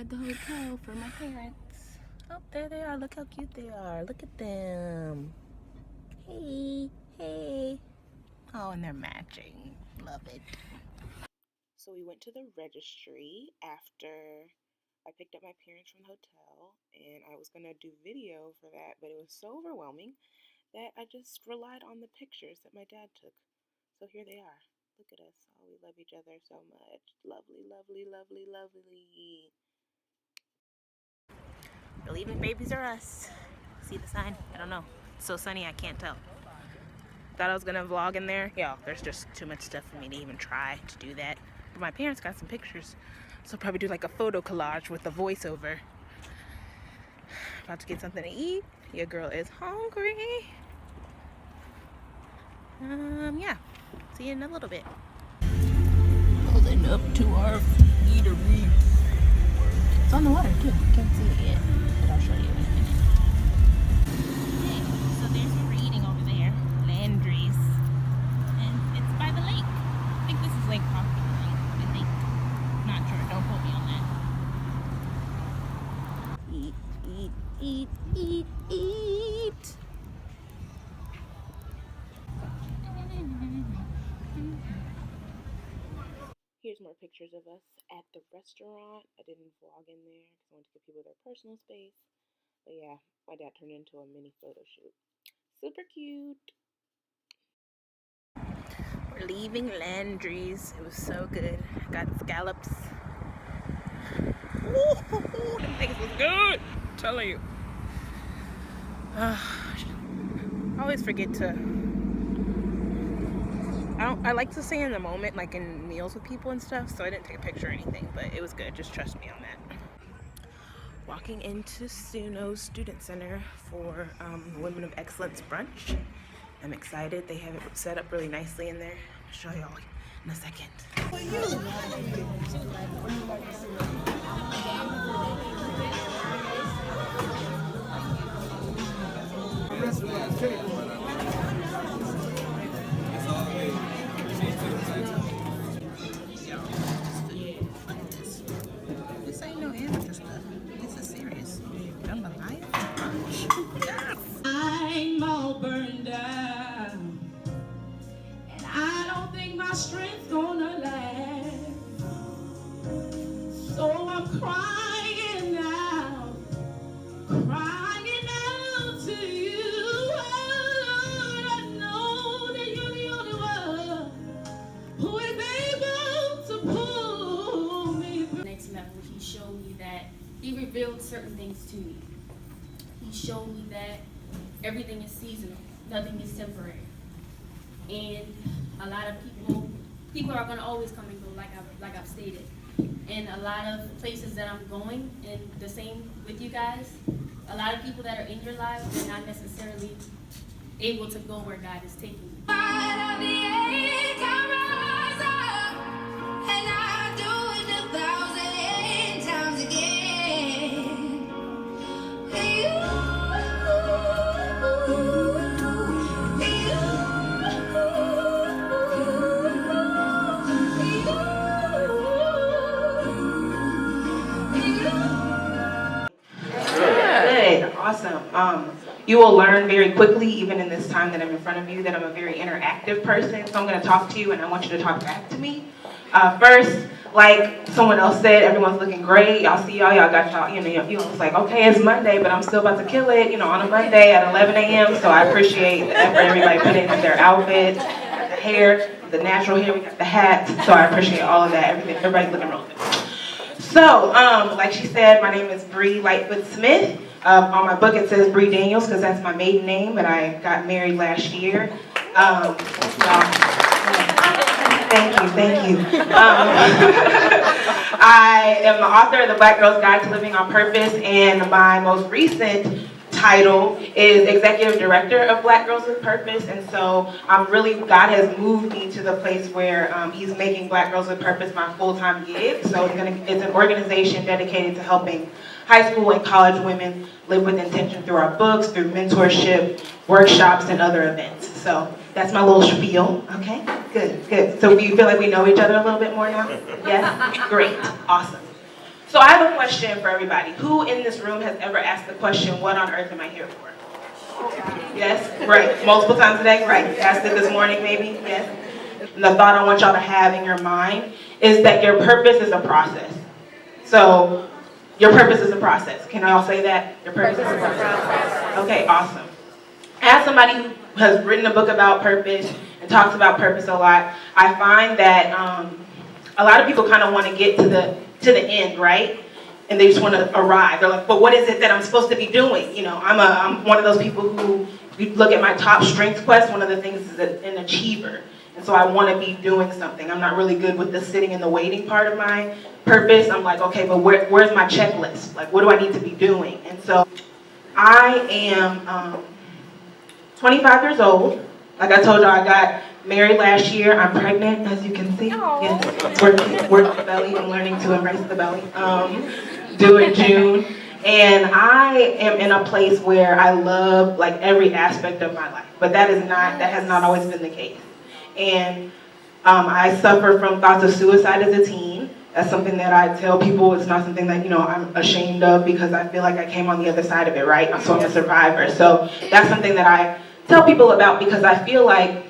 outside the hotel for my parents. Oh, there they are. Look how cute they are. Look at them. Hey, hey. Oh, and they're matching. Love it. So we went to the registry after I picked up my parents from the hotel, and I was going to do video for that, but it was so overwhelming that I just relied on the pictures that my dad took. So here they are. Look at us. Oh, we love each other so much. Lovely, lovely, lovely, lovely. Believing babies are us. See the sign? I don't know. It's so sunny I can't tell. Thought I was gonna vlog in there. Yeah, there's just too much stuff for me to even try to do that. But my parents got some pictures, so I'll probably do like a photo collage with the voiceover. About to get something to eat. Your girl is hungry. Yeah. See you in a little bit. Pulling up to our eatery. It's on the water too. Can't see it yet, but I'll show you in a minute. Okay, so there's what we're eating over there. Landry's. And it's by the lake. I think this is Lake Proctor, I think. Not sure. Don't quote me on that. Eat, eat, eat, eat, eat. Here's more pictures of us at the restaurant. I didn't vlog in there because I wanted to give people their personal space. But yeah, my dad turned into a mini photo shoot. Super cute. We're leaving Landry's. It was so good. Got scallops. Ooh, them things was good. I'm telling you. I always forget to. I like to stay in the moment, like in meals with people and stuff, so I didn't take a picture or anything, but it was good. Just trust me on that. Walking into Suno's Student Center for Women of Excellence brunch. I'm excited. They have it set up really nicely in there. I'll show y'all in a second. This ain't no amateur stuff. This is serious. Jambalaya brunch. Yes. I'm all burned out, and I don't think my strength's gonna last. So I'm crying out to you. Lord, I know that you're the only one who is able to pull me through. Next level, he showed me that he revealed certain things to me. He showed me that everything is seasonal, nothing is temporary. And a lot of people are gonna always come and go, like I've stated. And a lot of places that I'm going, and the same with you guys, a lot of people that are in your lives are not necessarily able to go where God is taking you. Awesome. You will learn very quickly, even in this time that I'm in front of you, that I'm a very interactive person. So I'm going to talk to you, and I want you to talk back to me. First, like someone else said, everyone's looking great. Y'all see y'all got y'all, it's like, okay, it's Monday, but I'm still about to kill it, on a Monday at 11 a.m. So I appreciate the effort everybody put in their outfits, the hair, the natural hair, we got the hat. So I appreciate all of that. Everybody's looking real good. So, like she said, my name is Bree Lightfoot Smith. On my book it says Bree Daniels because that's my maiden name, but I got married last year. Thank you. I am the author of The Black Girl's Guide to Living on Purpose, and my most recent title is Executive Director of Black Girls with Purpose, and so God has moved me to the place where he's making Black Girls with Purpose my full-time gig. So it's an organization dedicated to helping high school and college women live with intention through our books, through mentorship, workshops, and other events. So that's my little spiel. Okay, good. So do you feel like we know each other a little bit more now? Yes? Great, awesome. So I have a question for everybody. Who in this room has ever asked the question, what on earth am I here for? Yes? Right. Multiple times a day? Right. Asked it this morning maybe? Yes? And the thought I want y'all to have in your mind is that your purpose is a process. So, your purpose is a process. Can I all say that? Your purpose is a process. Okay, awesome. As somebody who has written a book about purpose and talks about purpose a lot, I find that a lot of people kind of want to get to the end, right? And they just want to arrive. They're like, but what is it that I'm supposed to be doing? You know, I'm one of those people who, if you look at my top strengths quest, one of the things is an achiever. And so I want to be doing something. I'm not really good with the sitting and the waiting part of my purpose. I'm like, okay, but where's my checklist? Like, what do I need to be doing? And so I am 25 years old. Like I told you, I got married last year. I'm pregnant, as you can see. Yes, work the belly. I'm learning to embrace the belly. Due in June. And I am in a place where I love like every aspect of my life. But that has not always been the case. And I suffer from thoughts of suicide as a teen. That's something that I tell people. It's not something that, you know, I'm ashamed of because I feel like I came on the other side of it, right? So I'm a survivor. So that's something that I tell people about because I feel like,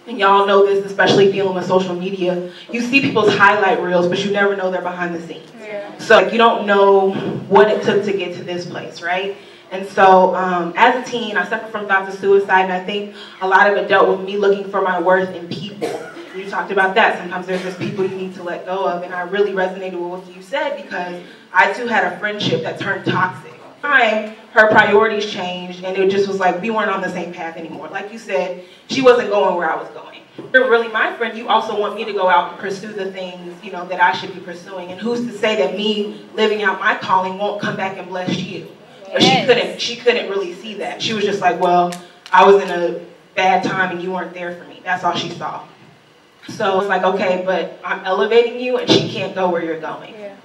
and y'all know this, especially dealing with social media, you see people's highlight reels, but you never know they're behind the scenes. Yeah. So like, you don't know what it took to get to this place, right? And so as a teen, I suffered from thoughts of suicide, and I think a lot of it dealt with me looking for my worth in people. You talked about that. Sometimes there's just people you need to let go of, and I really resonated with what you said because I too had a friendship that turned toxic. Her priorities changed, and it just was like we weren't on the same path anymore. Like you said, she wasn't going where I was going. You're really my friend. You also want me to go out and pursue the things, you know, that I should be pursuing. And who's to say that me living out my calling won't come back and bless you? But she couldn't really see that. She was just like, well, I was in a bad time and you weren't there for me. That's all she saw. So it's like, okay, but I'm elevating you and she can't go where you're going. Yeah.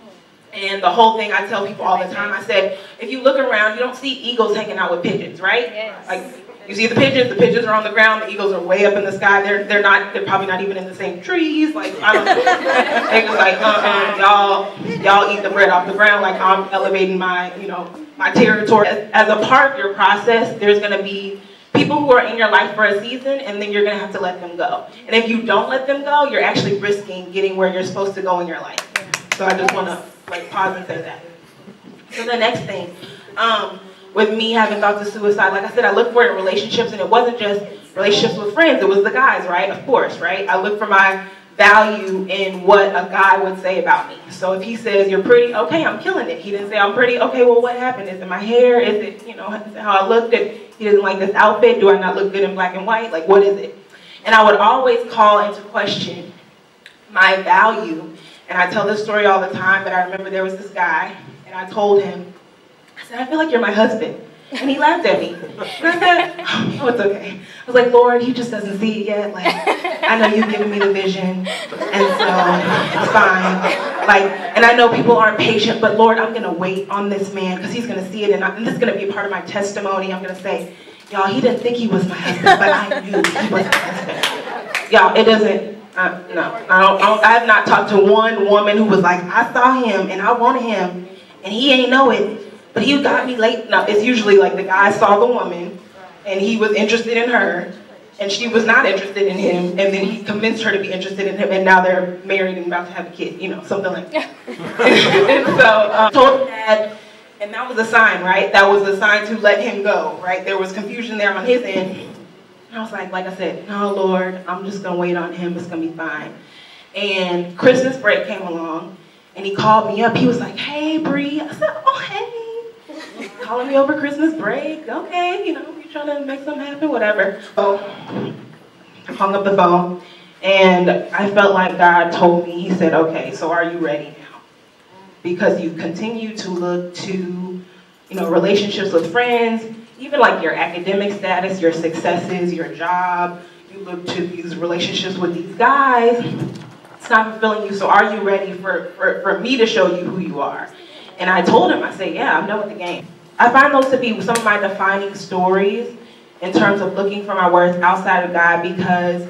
And the whole thing I tell people all the time, I said, if you look around, you don't see eagles hanging out with pigeons, right? Yes. Like, you see the pigeons are on the ground, the eagles are way up in the sky, they're probably not even in the same trees, like, I don't know. They're just like, y'all eat the bread off the ground, like I'm elevating my, you know, my territory. As a part of your process, there's gonna be people who are in your life for a season, and then you're gonna have to let them go. And if you don't let them go, you're actually risking getting where you're supposed to go in your life. So I just wanna like pause and say that. So the next thing, with me having thoughts of suicide, like I said, I looked for it in relationships, and it wasn't just relationships with friends, it was the guys, right? Of course, right? I look for my value in what a guy would say about me. So if he says, you're pretty, okay, I'm killing it. He didn't say I'm pretty, okay, well what happened? Is it my hair? Is it, you know, how I looked? He doesn't like this outfit? Do I not look good in black and white? Like, what is it? And I would always call into question my value. And I tell this story all the time, but I remember there was this guy, and I told him, I said, I feel like you're my husband. And he laughed at me. And I said, oh, it's okay. I was like, Lord, he just doesn't see it yet. Like, I know you've given me the vision, and so it's fine. Like, and I know people aren't patient, but Lord, I'm gonna wait on this man because he's gonna see it, and this is gonna be a part of my testimony. I'm gonna say, y'all, he didn't think he was my husband, but I knew he was my husband. Y'all, it doesn't. No, I have not talked to one woman who was like, I saw him and I wanted him, and he ain't know it. But he got me late. No, it's usually like the guy saw the woman, and he was interested in her, and she was not interested in him, and then he convinced her to be interested in him, and now they're married and about to have a kid, you know, something like that. And so, told him that, and that was a sign, right? That was a sign to let him go, right? There was confusion there on his end. And I was like I said, no, Lord, I'm just gonna wait on him, it's gonna be fine. And Christmas break came along, and he called me up. He was like, hey, Bree. I said, oh, hey. Calling me over Christmas break, okay, you know, you trying to make something happen, whatever. So I hung up the phone, and I felt like God told me, he said, okay, so are you ready now? Because you continue to look to, you know, relationships with friends, even like your academic status, your successes, your job, you look to these relationships with these guys, it's not fulfilling you, so are you ready for me to show you who you are? And I told him, I said, yeah, I'm done with the game. I find those to be some of my defining stories in terms of looking for my worth outside of God, because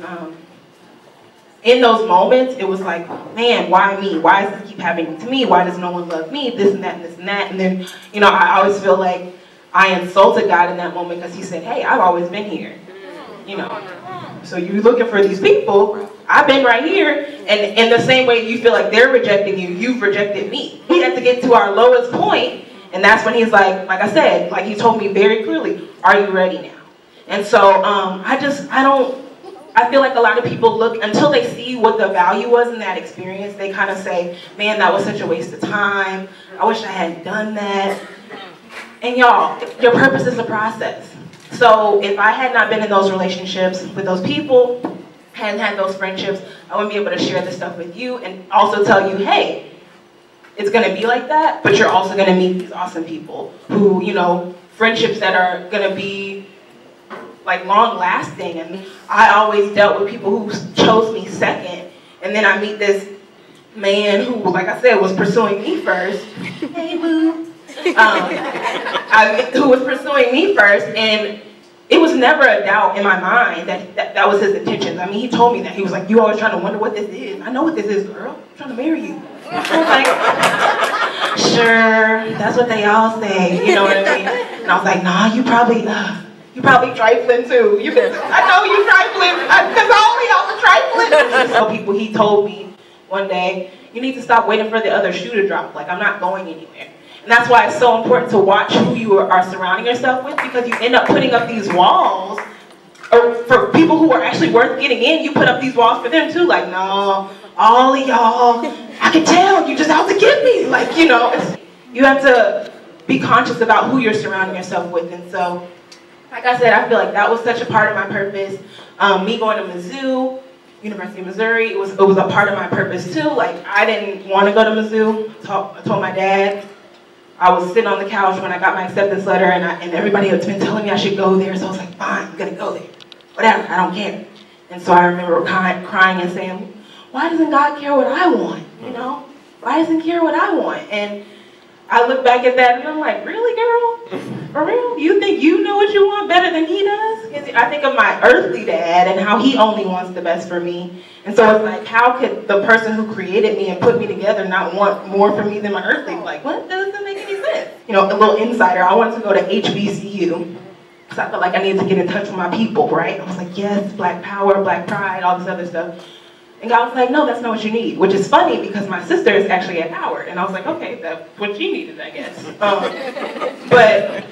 in those moments, it was like, man, why me? Why does this keep happening to me? Why does no one love me? This and that and this and that. And then, you know, I always feel like I insulted God in that moment because he said, hey, I've always been here. You know, so you're looking for these people. I've been right here. And in the same way you feel like they're rejecting you, you've rejected me. We had to get to our lowest point, and that's when he's like I said, like he told me very clearly, are you ready now? And so I feel like a lot of people look, until they see what the value was in that experience, they kind of say, man, that was such a waste of time. I wish I hadn't done that. And y'all, your purpose is a process. So if I had not been in those relationships with those people, hadn't had those friendships, I wouldn't be able to share this stuff with you and also tell you, hey, it's going to be like that, but you're also going to meet these awesome people who, you know, friendships that are going to be like long lasting. And I always dealt with people who chose me second, and then I meet this man who, like I said, was pursuing me first. Hey, boo. Who was pursuing me first, and it was never a doubt in my mind that was his intentions. I mean, he told me that. He was like, you always trying to wonder what this is. I know what this is, girl. I'm trying to marry you. I was like, sure, that's what they all say, you know what I mean? And I was like, nah, you probably trifling too. I know you trifling, because all of y'all are trifling. So people, he told me one day, you need to stop waiting for the other shoe to drop. Like, I'm not going anywhere. And that's why it's so important to watch who you are surrounding yourself with, because you end up putting up these walls, or for people who are actually worth getting in, you put up these walls for them too. Like, no, all of y'all, I can tell you just out to get me. Like, you know, you have to be conscious about who you're surrounding yourself with. And so, like I said, I feel like that was such a part of my purpose. Me going to Mizzou, University of Missouri, it was a part of my purpose too. Like, I didn't want to go to Mizzou. I told my dad. I was sitting on the couch when I got my acceptance letter, and everybody had been telling me I should go there, so I was like, fine, I'm gonna go there. Whatever, I don't care. And so I remember crying and saying, why doesn't God care what I want? You know? Why doesn't He care what I want? And I look back at that and I'm like, really, girl? For real? You think you know what you want better than He does? I think of my earthly dad and how he only wants the best for me. And so it's like, how could the person who created me and put me together not want more for me than my earthly? Like, what? That doesn't make any sense. You know, a little insider, I wanted to go to HBCU. Because I felt like I needed to get in touch with my people, right? I was like, yes, Black power, Black pride, all this other stuff. And God was like, no, that's not what you need. Which is funny because my sister is actually at Howard. And I was like, okay, that's what she needed, I guess. But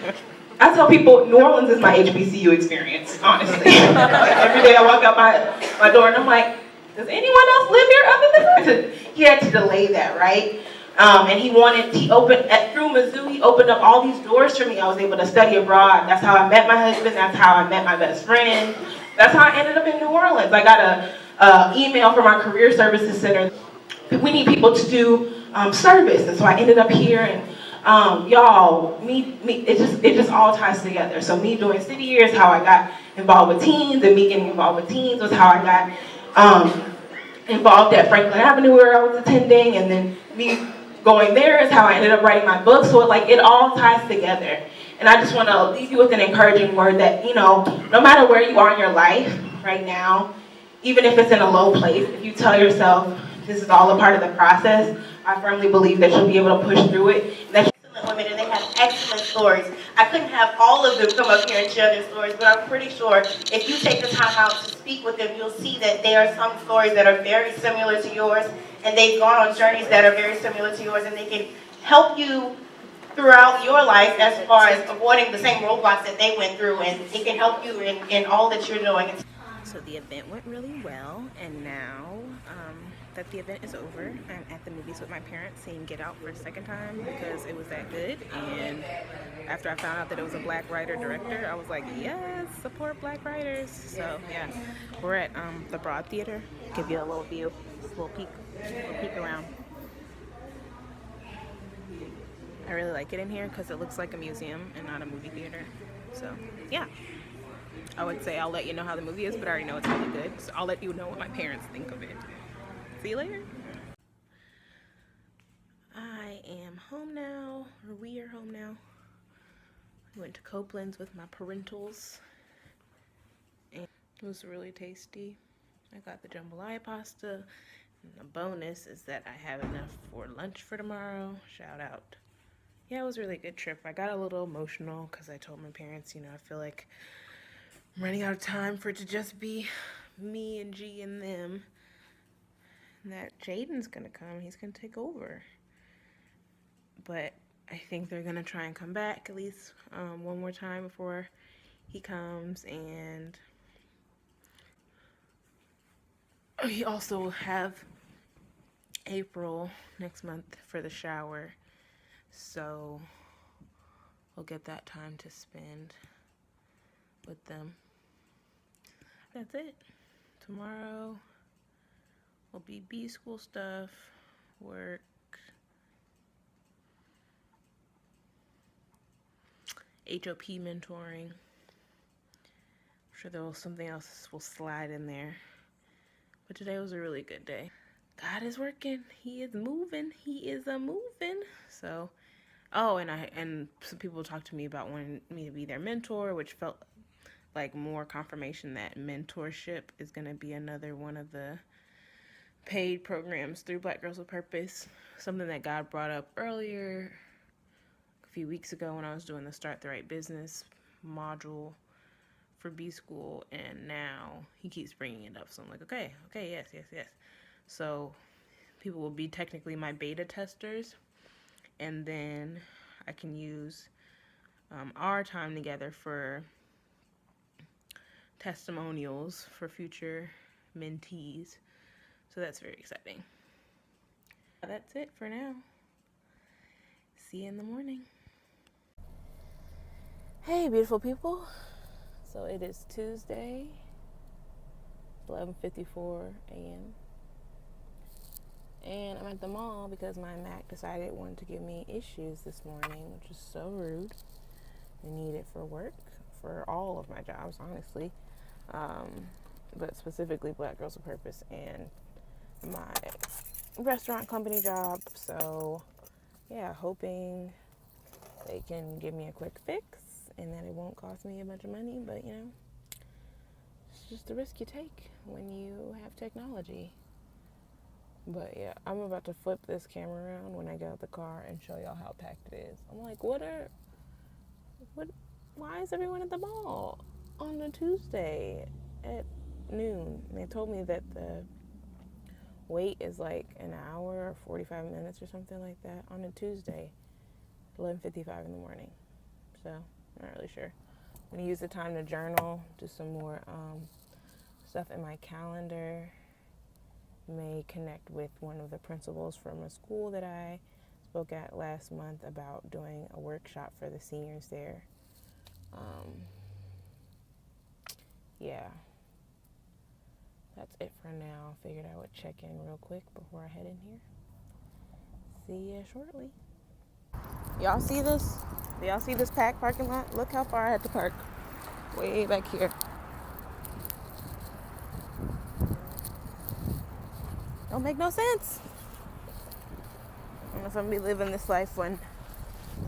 I tell people, New Orleans is my HBCU experience, honestly. Like, every day I walk out my door and I'm like, does anyone else live here other than her? He had to delay that, right? And through Mizzou, he opened up all these doors for me. I was able to study abroad. That's how I met my husband. That's how I met my best friend. That's how I ended up in New Orleans. I got a email from our Career Services Center. We need people to do service. And so I ended up here, and y'all, it just all ties together. So me doing City Year is how I got involved with teens, and me getting involved with teens was how I got involved at Franklin Avenue where I was attending, and then me going there is how I ended up writing my book. So it all ties together. And I just want to leave you with an encouraging word that, you know, no matter where you are in your life right now, even if it's in a low place, if you tell yourself this is all a part of the process, I firmly believe that you'll be able to push through it. Excellent women, and they have excellent stories. I couldn't have all of them come up here and share their stories, but I'm pretty sure if you take the time out to speak with them, you'll see that there are some stories that are very similar to yours, and they've gone on journeys that are very similar to yours, and they can help you throughout your life as far as avoiding the same roadblocks that they went through, and it can help you in all that you're doing. So the event went really well, and now that the event is over, I'm at the movies with my parents seeing Get Out for a second time because it was that good. And after I found out that it was a Black writer-director, I was like, yes, support Black writers. So yeah, we're at the Broad Theater. Give you a little view, a little peek around. I really like it in here because it looks like a museum and not a movie theater. So yeah, I would say I'll let you know how the movie is, but I already know it's really good. So I'll let you know what my parents think of it. See you later. I am home now, or we are home now. I went to Copeland's with my parentals, and it was really tasty. I got the jambalaya pasta. And the bonus is that I have enough for lunch for tomorrow. Shout out. Yeah, it was a really good trip. I got a little emotional because I told my parents, you know, I feel like I'm running out of time for it to just be me and G and them. And that Jaden's gonna come. He's gonna take over. But I think they're gonna try and come back at least one more time before he comes. And we also have April next month for the shower, so we'll get that time to spend with them. That's it. Tomorrow will be B school stuff, work, HOP mentoring. I'm sure there will something else will slide in there. But today was a really good day. God is working. He is moving. He is a moving. So, oh, and some people talked to me about wanting me to be their mentor, which felt like more confirmation that mentorship is going to be another one of the paid programs through Black Girls with Purpose. Something that God brought up earlier a few weeks ago when I was doing the Start the Right Business module for B school, and now he keeps bringing it up. So I'm like, okay, yes. So people will be technically my beta testers, and then I can use our time together for testimonials for future mentees. So that's very exciting. That's it for now. See you in the morning. Hey, beautiful people. So it is Tuesday, 11:54 a.m. And I'm at the mall because my Mac decided it wanted to give me issues this morning, which is so rude. I need it for work, for all of my jobs, honestly. But specifically Black Girls with Purpose and my restaurant company job. So, yeah, hoping they can give me a quick fix and that it won't cost me a bunch of money. But, you know, it's just the risk you take when you have technology. But yeah, I'm about to flip this camera around when I get out the car and show y'all how packed it is. I'm like, why is everyone at the mall on a Tuesday at noon? And they told me that the wait is like an hour or 45 minutes or something like that on a Tuesday, 11:55 in the morning. So, I'm not really sure. I'm going to use the time to journal, do some more stuff in my calendar. May connect with one of the principals from a school that I spoke at last month about doing a workshop for the seniors there. Yeah, that's it for now. Figured I would check in real quick before I head in here. See ya shortly. Y'all see this? Do y'all see this packed parking lot? Look how far I had to park. Way back here. Don't make no sense. I don't know if I'm going to be living this life when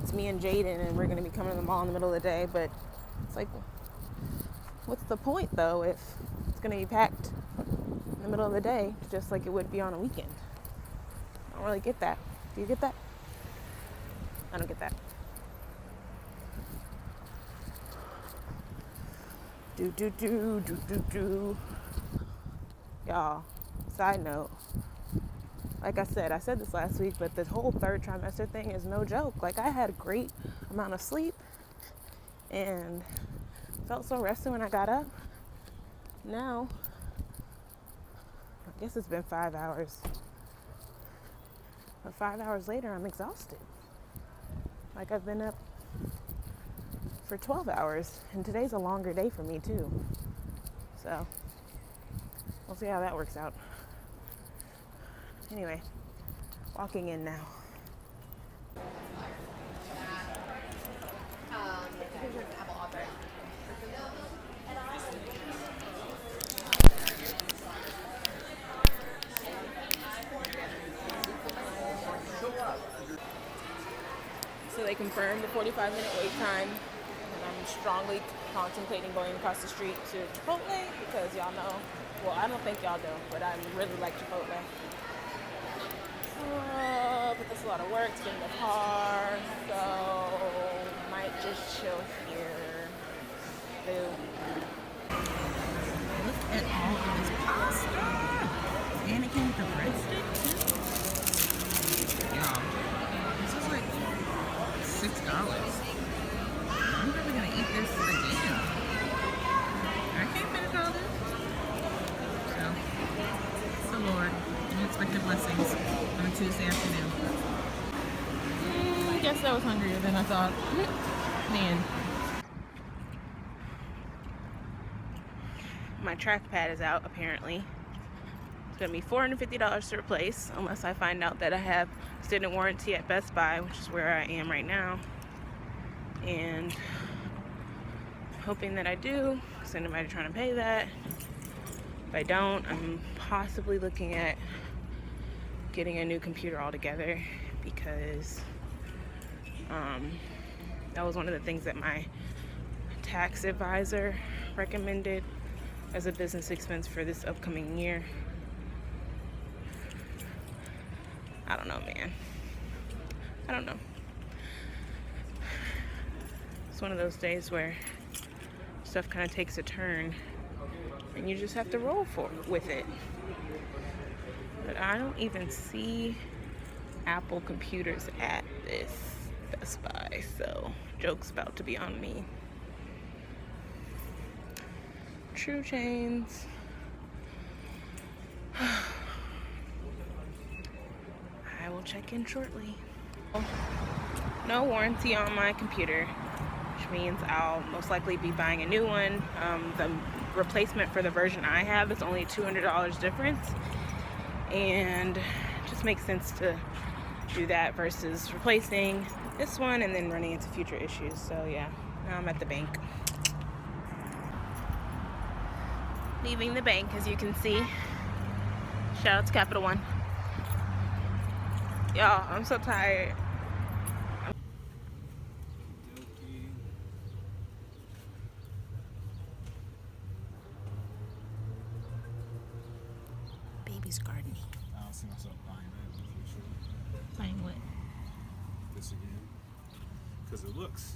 it's me and Jaden and we're going to be coming to the mall in the middle of the day, but it's like, what's the point though if it's going to be packed in the middle of the day just like it would be on a weekend? I don't really get that. Do you get that? I don't get that. Do. Y'all, side note. Like I said this last week, but the whole third trimester thing is no joke. Like, I had a great amount of sleep and felt so rested when I got up. Now, I guess it's been 5 hours. But 5 hours later, I'm exhausted. Like, I've been up for 12 hours, and today's a longer day for me, too. So, we'll see how that works out. Anyway, walking in now. So they confirmed the 45-minute wait time, and I'm strongly contemplating going across the street to Chipotle because y'all know Well, I don't think y'all do, but I really like Chipotle. But that's a lot of work to get in the car, so might just chill here. Look at all of this pasta. And it came with a breadstick too. Y'all, this is like $6. I'm never gonna eat this again. I can't finish all this. So, it's the Lord. Unexpected blessings on a Tuesday afternoon. I guess I was hungrier than I thought. Man. My trackpad is out apparently. It's gonna be $450 to replace unless I find out that I have extended warranty at Best Buy, which is where I am right now. And hoping that I do, because anybody trying to pay that. If I don't, I'm possibly looking at getting a new computer altogether, because that was one of the things that my tax advisor recommended as a business expense for this upcoming year. I don't know, man. I don't know. It's one of those days where stuff kind of takes a turn and you just have to roll with it. But I don't even see Apple computers at this Best Buy, so joke's about to be on me. True Chains. I will check in shortly. No warranty on my computer, which means I'll most likely be buying a new one. The replacement for the version I have is only $200 difference, and it just makes sense to do that versus replacing this one and then running into future issues. So yeah, now I'm at the bank. Leaving the bank, as you can see. Shout out to Capital One. Y'all, I'm so tired. Baby's gardening. I don't see myself buying that. For sure. Buying what? This again. Because it looks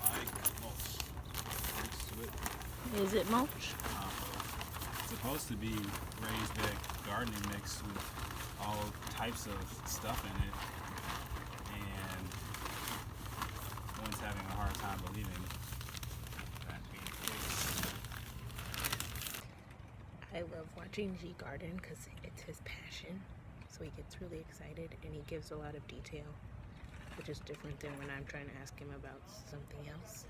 like mulch. Next to it. Is it mulch? It's supposed to be raised bed gardening mix with all types of stuff in it. And one's having a hard time believing that being the case. I love watching G garden because it's his passion. So he gets really excited and he gives a lot of detail, which is different than when I'm trying to ask him about something else.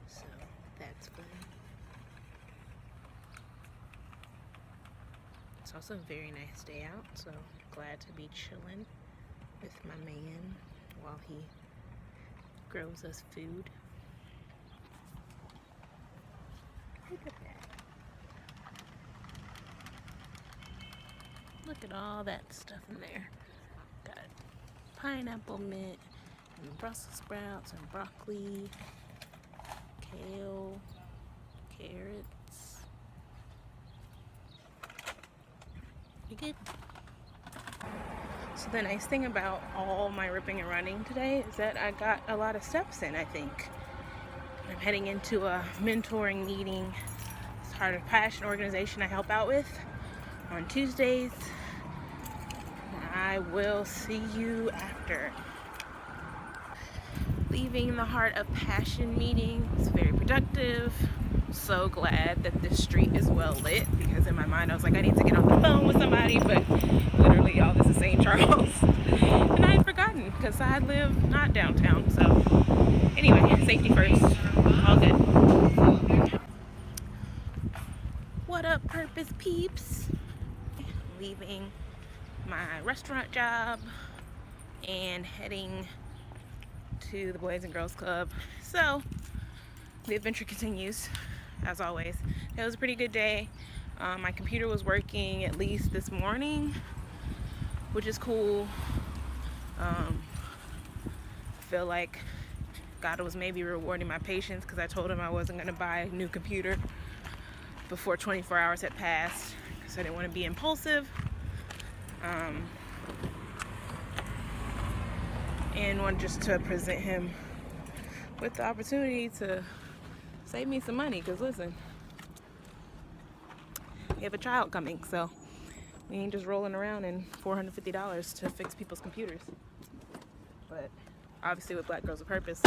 So that's fun. It's also a very nice day out, so glad to be chilling with my man while he grows us food. Look at that. Look at all that stuff in there. Got pineapple mint and Brussels sprouts and broccoli, kale, carrots. Pretty good. So the nice thing about all my ripping and running today is that I got a lot of steps in, I think. I'm heading into a mentoring meeting. It's part of a passion organization I help out with on Tuesdays. I will see you after. Leaving the Heart of Passion meeting. It's very productive. So glad that this street is well lit, because in my mind I was like, I need to get on the phone with somebody, but literally y'all, this is St. Charles. And I had forgotten because I live not downtown. So anyway, safety first. All good. What up, Purpose peeps? Leaving my restaurant job and heading to the Boys and Girls Club. So the adventure continues as always. It was a pretty good day. My computer was working at least this morning, which is cool. I feel like God was maybe rewarding my patience, because I told him I wasn't going to buy a new computer before 24 hours had passed because I didn't want to be impulsive. And wanted just to present him with the opportunity to save me some money, because listen, we have a child coming, so we ain't just rolling around in $450 to fix people's computers. But obviously with Black Girls with Purpose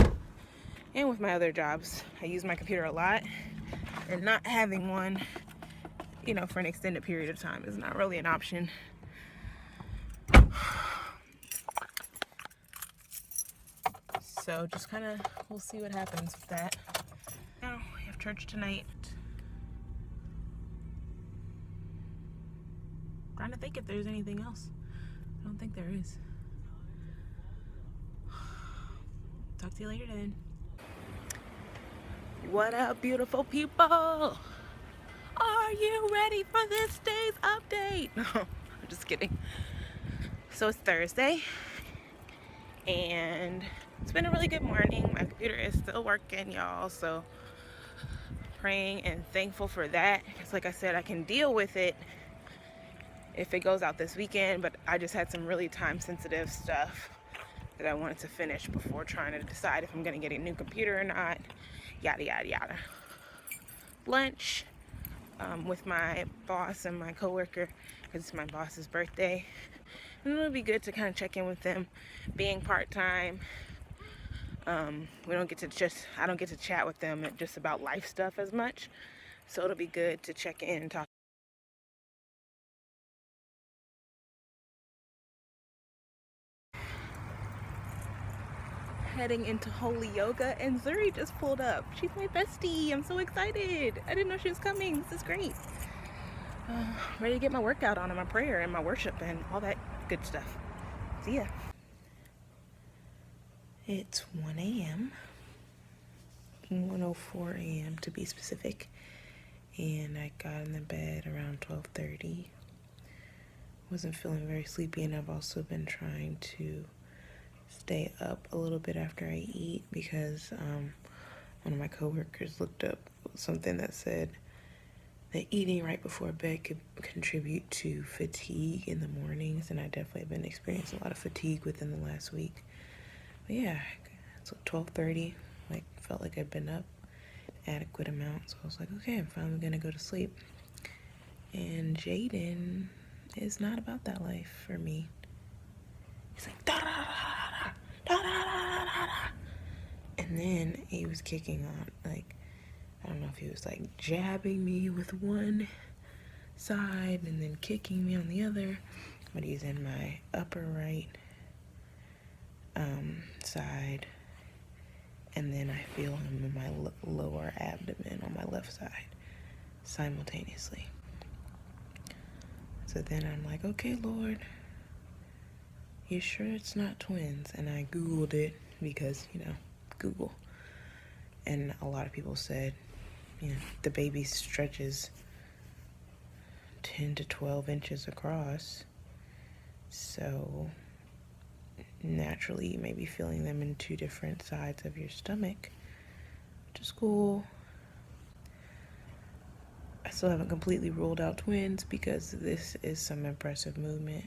and with my other jobs, I use my computer a lot, and not having one, you know, for an extended period of time is not really an option. So just kind of, we'll see what happens with that. Now we have church tonight. Trying to think if there's anything else. I don't think there is. Talk to you later then. What up, beautiful people? Are you ready for this day's update? No, I'm just kidding. So it's Thursday, and it's been a really good morning. My computer is still working, y'all, so praying and thankful for that. Because like I said, I can deal with it if it goes out this weekend, but I just had some really time-sensitive stuff that I wanted to finish before trying to decide if I'm gonna get a new computer or not, yada, yada, yada. Lunch with my boss and my coworker, because it's my boss's birthday. And it'll be good to kind of check in with them, being part-time. We don't get to I don't get to chat with them just about life stuff as much. So it'll be good to check in and talk. Heading into Holy Yoga, and Zuri just pulled up. She's my bestie. I'm so excited. I didn't know she was coming. This is great. Ready to get my workout on and my prayer and my worship and all that good stuff. See ya. It's 1 a.m. 1:04 a.m. to be specific, and I got in the bed around 12:30. Wasn't feeling very sleepy, and I've also been trying to stay up a little bit after I eat, because one of my coworkers looked up something that said that eating right before bed could contribute to fatigue in the mornings, and I definitely have been experiencing a lot of fatigue within the last week. But yeah, so 12:30, like, felt like I'd been up adequate amount, so I was like, okay, I'm finally gonna go to sleep. And Jaden is not about that life for me. He's like, da da da da da da da da da. And then he was kicking on, like, I don't know if he was like jabbing me with one side and then kicking me on the other, but he's in my upper right side, and then I feel him in my lower abdomen on my left side simultaneously. So then I'm like, okay, Lord, you sure it's not twins? And I Googled it, because, you know, Google. And a lot of people said, you know, the baby stretches 10 to 12 inches across. So naturally you may be feeling them in two different sides of your stomach, which is cool. I still haven't completely ruled out twins, because this is some impressive movement.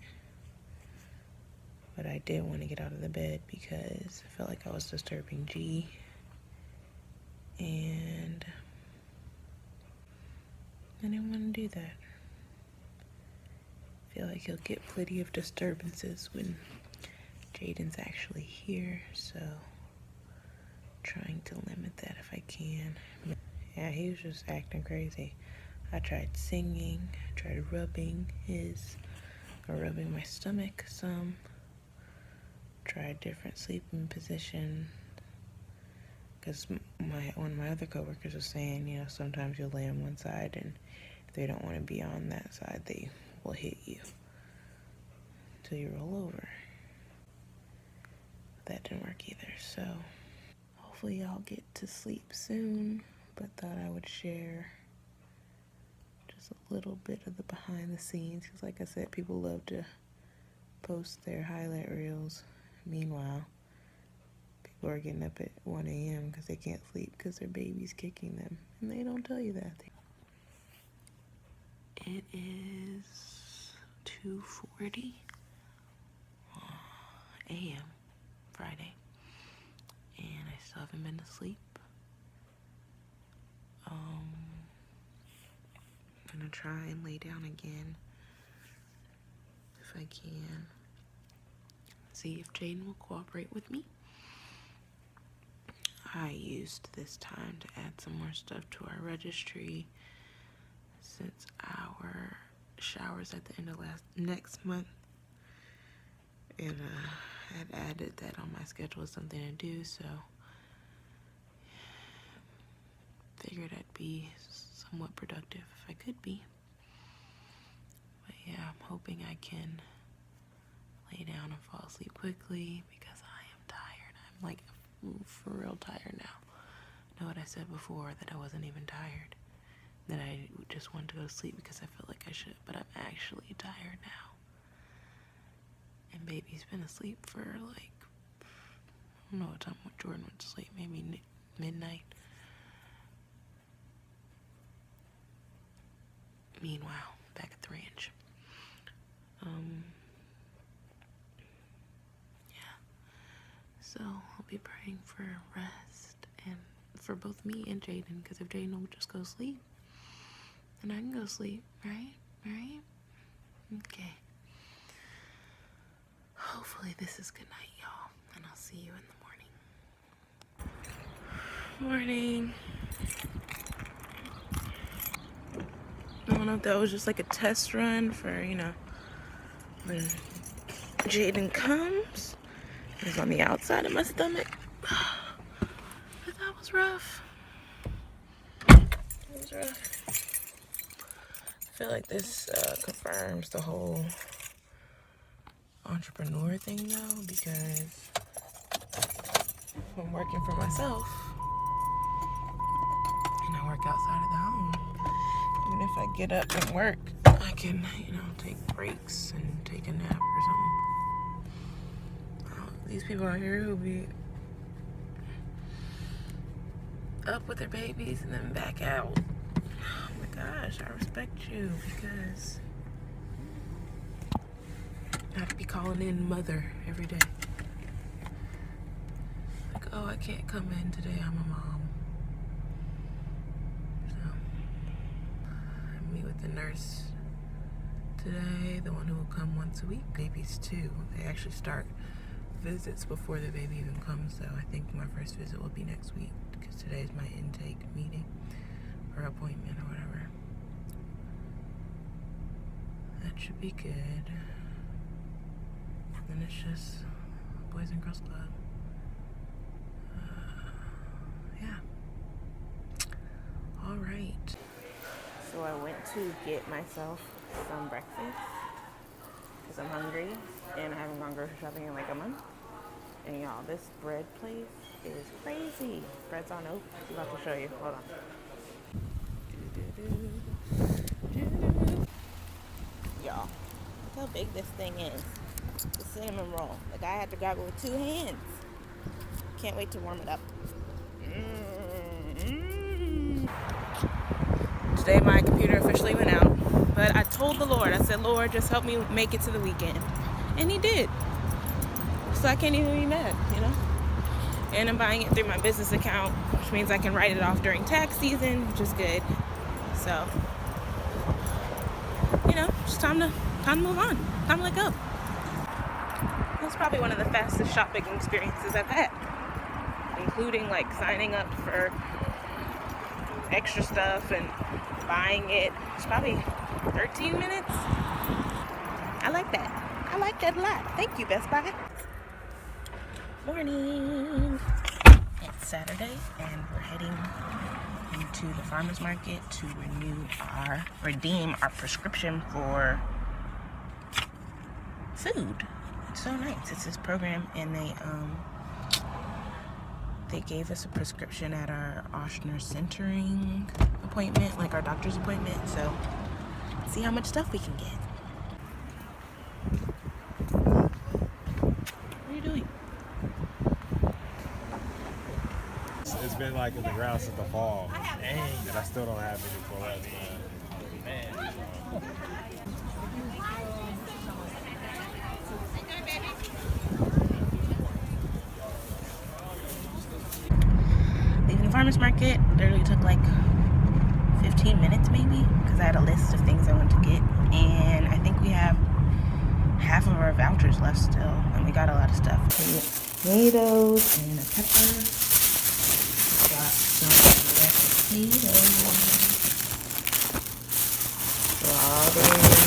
But I did want to get out of the bed because I felt like I was disturbing G. And I didn't want to do that. I feel like he'll get plenty of disturbances when Jaden's actually here, so trying to limit that if I can. Yeah, he was just acting crazy. I tried singing, I tried rubbing my stomach some, tried different sleeping positions, because one of my other coworkers was saying, you know, sometimes you'll lay on one side, and if they don't want to be on that side, they will hit you till you roll over. That didn't work either, so hopefully y'all get to sleep soon, but thought I would share just a little bit of the behind the scenes, because like I said, people love to post their highlight reels. Meanwhile, people are getting up at 1 a.m. because they can't sleep because their baby's kicking them, and they don't tell you that. It is 2:40 a.m. Friday, and I still haven't been to sleep. I'm gonna try and lay down again if I can. See if Jaden will cooperate with me. I used this time to add some more stuff to our registry since our showers at the end of next month, and I had added that on my schedule as something to do, so figured I'd be somewhat productive if I could be. But yeah, I'm hoping I can lay down and fall asleep quickly because I am tired. I'm like for real tired now. Know what I said before, that I wasn't even tired, that I just wanted to go to sleep because I felt like I should, but I'm actually tired now. And baby's been asleep for like, I don't know what time Jordan went to sleep, maybe midnight. Meanwhile, back at the ranch. Yeah. So I'll be praying for rest and for both me and Jaden, because if Jaden will just go to sleep, then I can go to sleep, right? Right? Okay. Hopefully this is good night, y'all, and I'll see you in the morning. Morning. I don't know if that was just like a test run for, you know, when Jaden comes. It's on the outside of my stomach. But that was rough. It was rough. I feel like this confirms the whole entrepreneur thing though, because I'm working for myself and I work outside of the home. Even if I get up and work, I can, you know, take breaks and take a nap or something. These people out here who be up with their babies and then back out. Oh my gosh, I respect you, because I have to be calling in mother every day. Like, oh, I can't come in today, I'm a mom. The nurse today, the one who will come once a week. Babies too, they actually start visits before the baby even comes, so I think my first visit will be next week, because today is my intake meeting or appointment or whatever. That should be good. Then it's just Boys and Girls Club. Yeah. All right. So I went to get myself some breakfast because I'm hungry and I haven't gone grocery shopping in like a month. And y'all, this bread place is crazy. Bread's on oak. I'm about to show you. Hold on. Y'all, look how big this thing is. The cinnamon roll. The guy had to grab it with 2 hands. Can't wait to warm it up. Today my computer officially went out, but I told the Lord, I said, Lord, just help me make it to the weekend. And he did. So I can't even be mad, you know? And I'm buying it through my business account, which means I can write it off during tax season, which is good. So, you know, it's time to move on. Time to let go. That's probably one of the fastest shopping experiences I've had, including like signing up for extra stuff and buying it. It's probably 13 minutes. I like that. I like that a lot. Thank you, Best Buy. Morning. It's Saturday and we're heading into the farmer's market to redeem our prescription for food. It's so nice. It's this program, and they gave us a prescription at our Oshner centering appointment, like our doctor's appointment, so see how much stuff we can get. What are you doing? It's been like in the ground since the fall. Dang. And I still don't have any clothes, man. Leaving the farmer's market literally took like 15 minutes maybe, because I had a list of things I wanted to get, and I think we have half of our vouchers left still, and we got a lot of stuff. Tomatoes and a pepper. Got some red potatoes, strawberries,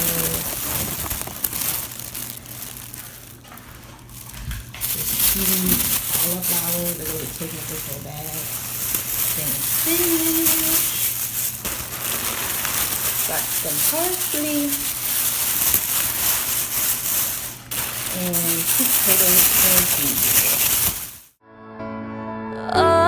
zucchini, cauliflower, literally taking this whole bag, then spinach, got some parsley, and sweet potatoes and ginger.